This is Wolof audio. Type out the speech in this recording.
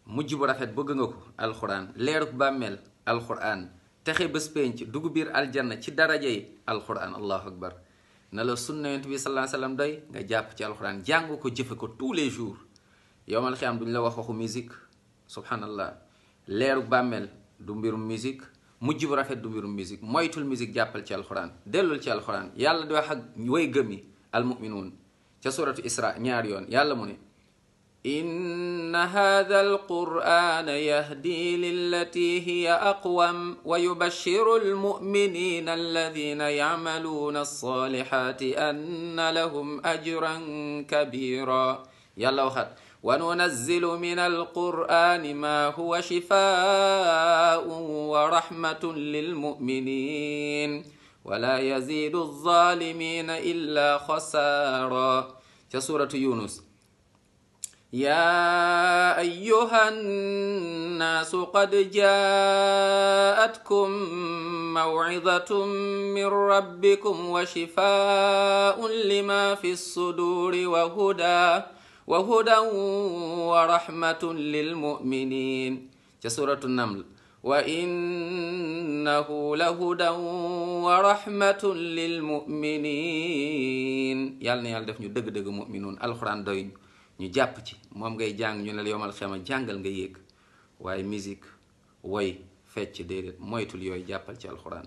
mujj bu rafet bëgg nga ko alxuraan. leeruk bàmmeel alxuraan. texe bés penc dugg biir aljanna ci daraja yi alxuraan. allahu akbar. na la sunna yonent bi sallallahu alayhi wasallam doy nga jàpp ci alxuraan jàng ko jëfe ko tous les jours. yowmal xiyaam duñ la wax waxu musique subhanallah. leeruk bàmmeel du mbirum musique. mujj bu rafet du mbirum musique. moytul musique jàppal ci alxuraan. dellul ci alxuraan. yàlla di wax ak way gëm yi almuminuun ca suratu isra ñaari yoon yàlla mu ne inna hadha alqur'ana yahdi lillati hiya aqwam wa yubashshiru almu'minina alladhina ya'maluna as-salihati anna lahum ajran kabira. yàlla waxat wa nunazzilu min alqur'ani ma huwa shifaa'un wa rahmatun lilmu'minin wala yazidu az-zalimina illa khasara. ca suratu yunus يا أيها الناس قد جاءتكم موعظة من ربكم وشفاء لما في الصدور وهدى ورحمة للمؤمنين. سورة النمل وإنه لهدى ورحمة للمؤمنين. يالنا يال دف ñu deug deug mu'minun alquran doy ñu jàpp ci moom ngay jàng ñu ne la yomal xema jàngal nga yéeg waaye musique woy fecc déedéet moytul yooyu jàppal ci alxuraan.